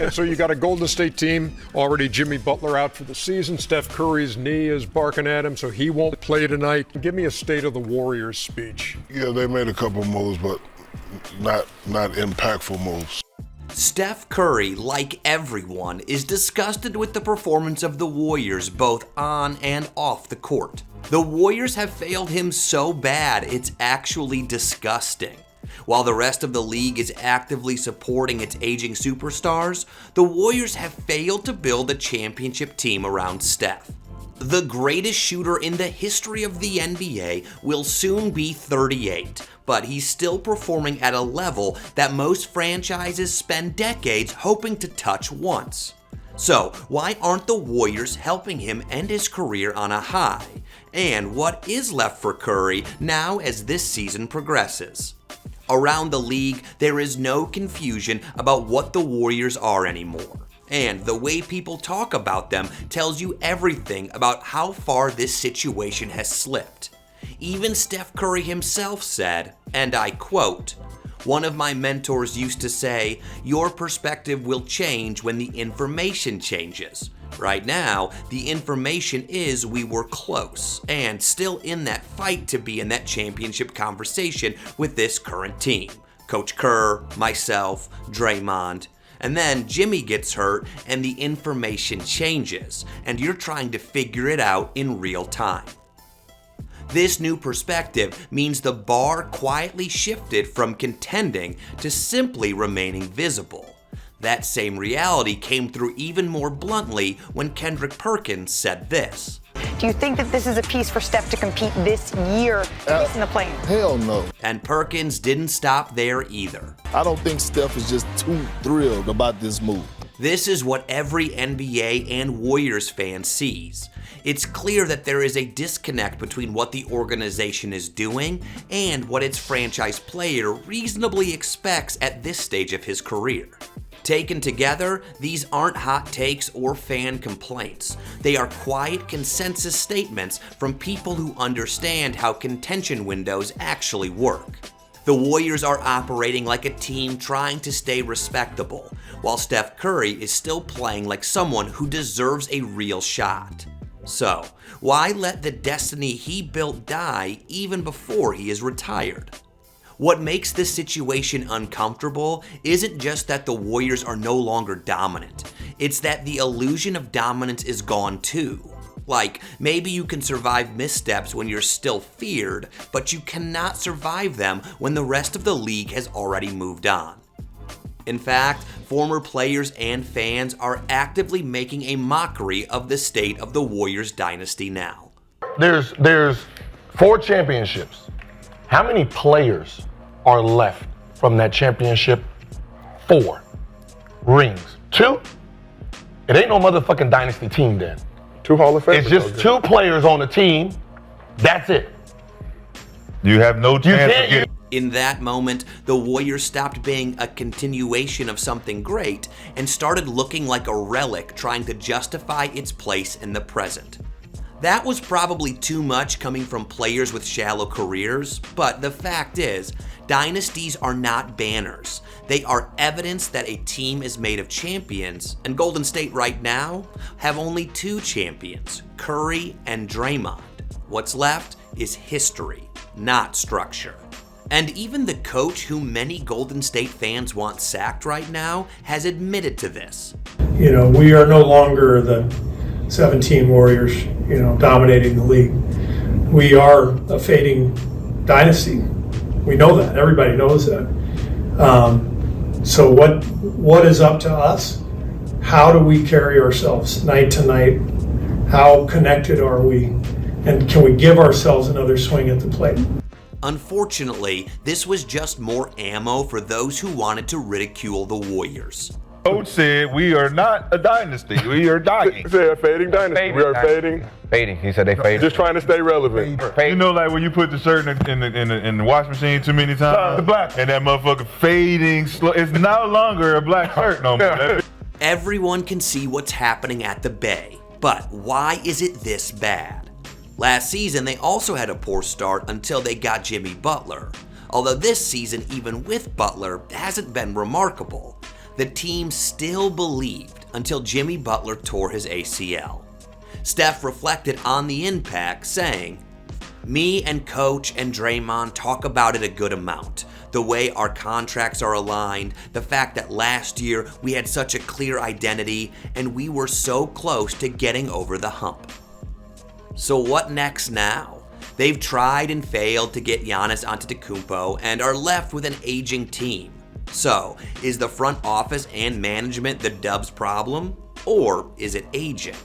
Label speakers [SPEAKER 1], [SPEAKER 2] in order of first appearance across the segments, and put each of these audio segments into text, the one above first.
[SPEAKER 1] And so you got a Golden State team, already Jimmy Butler out for the season. Steph Curry's knee is barking at him, so he won't play tonight. Give me a State of the Warriors speech.
[SPEAKER 2] Yeah, they made a couple moves, but not impactful moves.
[SPEAKER 3] Steph Curry, like everyone, is disgusted with the performance of the Warriors both on and off the court. The Warriors have failed him so bad, it's actually disgusting. While the rest of the league is actively supporting its aging superstars, the Warriors have failed to build a championship team around Steph. The greatest shooter in the history of the NBA will soon be 38, but he's still performing at a level that most franchises spend decades hoping to touch once. So, why aren't the Warriors helping him end his career on a high? And what is left for Curry now as this season progresses? Around the league, there is no confusion about what the Warriors are anymore. And the way people talk about them tells you everything about how far this situation has slipped. Even Steph Curry himself said, and I quote, "One of my mentors used to say, your perspective will change when the information changes. Right now, the information is we were close and still in that fight to be in that championship conversation with this current team. Coach Kerr, myself, Draymond. And then Jimmy gets hurt and the information changes, and you're trying to figure it out in real time." This new perspective means the bar quietly shifted from contending to simply remaining visible. That same reality came through even more bluntly when Kendrick Perkins said this.
[SPEAKER 4] Do you think that this is a piece for Steph to compete this year, at least in the play-in?
[SPEAKER 5] Hell no.
[SPEAKER 3] And Perkins didn't stop there either.
[SPEAKER 5] I don't think Steph is just too thrilled about this move.
[SPEAKER 3] This is what every NBA and Warriors fan sees. It's clear that there is a disconnect between what the organization is doing and what its franchise player reasonably expects at this stage of his career. Taken together, these aren't hot takes or fan complaints. They are quiet consensus statements from people who understand how contention windows actually work. The Warriors are operating like a team trying to stay respectable, while Steph Curry is still playing like someone who deserves a real shot. So, why let the destiny he built die even before he is retired? What makes this situation uncomfortable isn't just that the Warriors are no longer dominant, it's that the illusion of dominance is gone too. Like, maybe you can survive missteps when you're still feared, but you cannot survive them when the rest of the league has already moved on. In fact, former players and fans are actively making a mockery of the state of the Warriors dynasty now.
[SPEAKER 6] There's 4 championships. How many players are left from that championship? 4 rings. 2? It ain't no motherfucking dynasty team then.
[SPEAKER 7] 2 Hall of Famers.
[SPEAKER 6] It's just 2 players on the team. That's it.
[SPEAKER 7] You have no chance of getting.
[SPEAKER 3] In that moment, the Warriors stopped being a continuation of something great and started looking like a relic trying to justify its place in the present. That was probably too much coming from players with shallow careers, but the fact is, dynasties are not banners. They are evidence that a team is made of champions, and Golden State right now have only 2 champions, Curry and Draymond. What's left is history, not structure. And even the coach who many Golden State fans want sacked right now has admitted to this.
[SPEAKER 8] You know, we are no longer the 17 Warriors, dominating the league. We are a fading dynasty. We know that. Everybody knows that. So what is up to us? How do we carry ourselves night to night? How connected are we? And can we give ourselves another swing at the plate?
[SPEAKER 3] Unfortunately, this was just more ammo for those who wanted to ridicule the Warriors.
[SPEAKER 7] Coach said we are not a dynasty. We are dying.
[SPEAKER 1] He said a fading dynasty. We are fading.
[SPEAKER 9] Fading. He said they fading.
[SPEAKER 1] Just trying to stay relevant.
[SPEAKER 7] You know, like when you put the shirt in the washing machine too many times,
[SPEAKER 1] The black.
[SPEAKER 7] and that motherfucker fading slow. It's no longer a black shirt no more.
[SPEAKER 3] Everyone can see what's happening at the Bay, but why is it this bad? Last season, they also had a poor start until they got Jimmy Butler. Although this season, even with Butler, hasn't been remarkable. The team still believed until Jimmy Butler tore his ACL. Steph reflected on the impact, saying, "Me and Coach and Draymond talk about it a good amount. The way our contracts are aligned, the fact that last year we had such a clear identity and we were so close to getting over the hump." So what next now? They've tried and failed to get Giannis Antetokounmpo and are left with an aging team. So, is the front office and management the Dubs' problem? Or is it aging?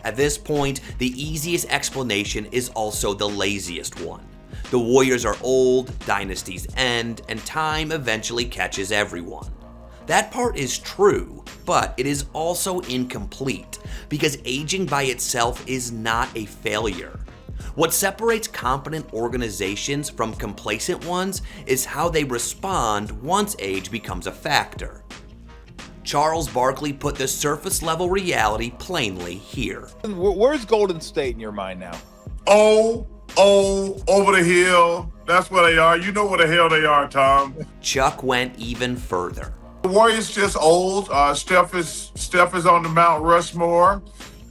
[SPEAKER 3] At this point, the easiest explanation is also the laziest one. The Warriors are old, dynasties end, and time eventually catches everyone. That part is true, but it is also incomplete, because aging by itself is not a failure. What separates competent organizations from complacent ones is how they respond once age becomes a factor. Charles Barkley put the surface level reality plainly here.
[SPEAKER 9] Where's Golden State in your mind now?
[SPEAKER 10] Over the hill. That's where they are. You know where the hell they are, Tom.
[SPEAKER 3] Chuck went even further.
[SPEAKER 10] The Warriors just old. Steph is on the Mount Rushmore,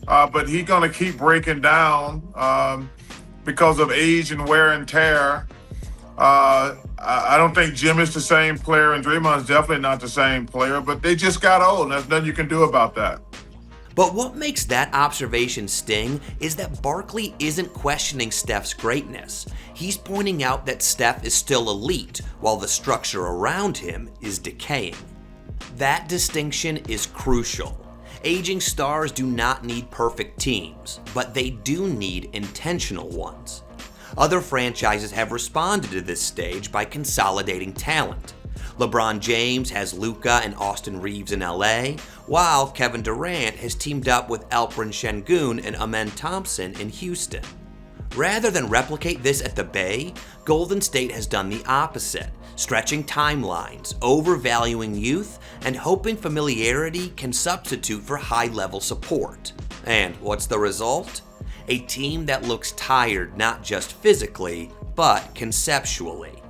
[SPEAKER 10] but he's gonna keep breaking down because of age and wear and tear. I don't think Jim is the same player, and Draymond's definitely not the same player, but they just got old, and there's nothing you can do about that.
[SPEAKER 3] But what makes that observation sting is that Barkley isn't questioning Steph's greatness. He's pointing out that Steph is still elite, while the structure around him is decaying. That distinction is crucial. Aging stars do not need perfect teams, but they do need intentional ones. Other franchises have responded to this stage by consolidating talent. LeBron James has Luka and Austin Reeves in LA, while Kevin Durant has teamed up with Alperen Şengün and Amen Thompson in Houston. Rather than replicate this at the Bay, Golden State has done the opposite, stretching timelines, overvaluing youth, and hoping familiarity can substitute for high-level support. And what's the result? A team that looks tired not just physically, but conceptually.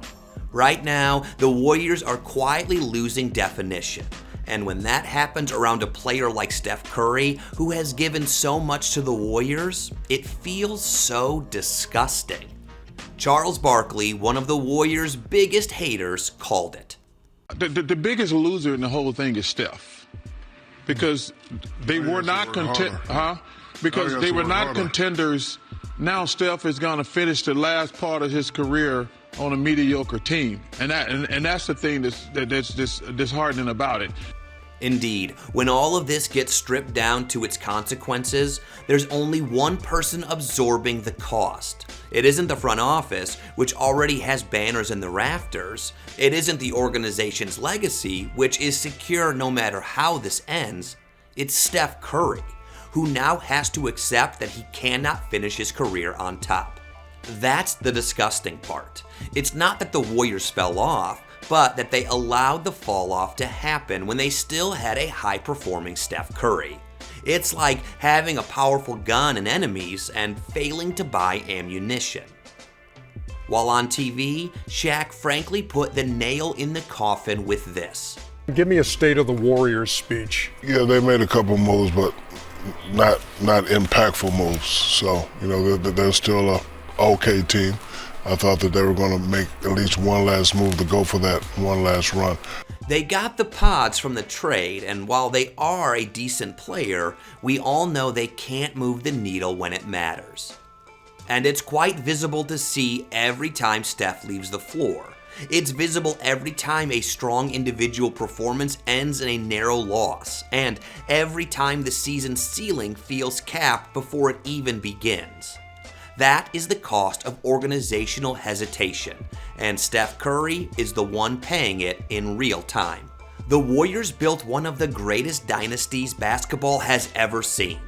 [SPEAKER 3] Right now, the Warriors are quietly losing definition. And when that happens around a player like Steph Curry, who has given so much to the Warriors, it feels so disgusting. Charles Barkley, one of the Warriors' biggest haters, called it.
[SPEAKER 11] The biggest loser in the whole thing is Steph. Because they were not contenders. Now Steph is going to finish the last part of his career on a mediocre team, and that's the thing that's disheartening about it.
[SPEAKER 3] Indeed, when all of this gets stripped down to its consequences, there's only one person absorbing the cost. It isn't the front office, which already has banners in the rafters. It isn't the organization's legacy, which is secure no matter how this ends. It's Steph Curry, who now has to accept that he cannot finish his career on top. That's the disgusting part. It's not that the Warriors fell off, but that they allowed the fall off to happen when they still had a high-performing Steph Curry. It's like having a powerful gun and enemies and failing to buy ammunition. While on TV, Shaq frankly put the nail in the coffin with this.
[SPEAKER 1] Give me a State of the Warriors speech.
[SPEAKER 2] Yeah, they made a couple moves, but not impactful moves. So, they're still a okay team. I thought that they were going to make at least one last move to go for that one last run.
[SPEAKER 3] They got the pods from the trade, and while they are a decent player, we all know they can't move the needle when it matters. And it's quite visible to see every time Steph leaves the floor. It's visible every time a strong individual performance ends in a narrow loss, and every time the season's ceiling feels capped before it even begins. That is the cost of organizational hesitation, and Steph Curry is the one paying it in real time. The Warriors built one of the greatest dynasties basketball has ever seen,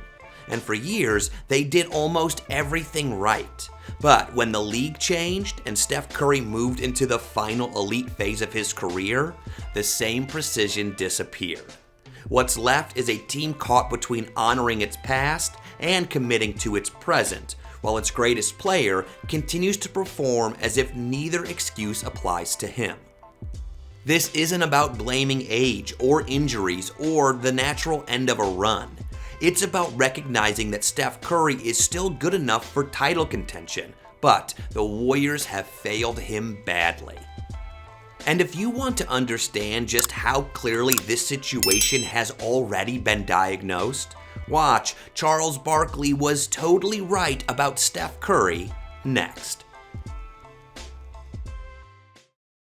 [SPEAKER 3] and for years they did almost everything right. But when the league changed and Steph Curry moved into the final elite phase of his career, the same precision disappeared. What's left is a team caught between honoring its past and committing to its present, while its greatest player continues to perform as if neither excuse applies to him. This isn't about blaming age or injuries or the natural end of a run. It's about recognizing that Steph Curry is still good enough for title contention, but the Warriors have failed him badly. And if you want to understand just how clearly this situation has already been diagnosed, watch Charles Barkley was totally right about Steph Curry next.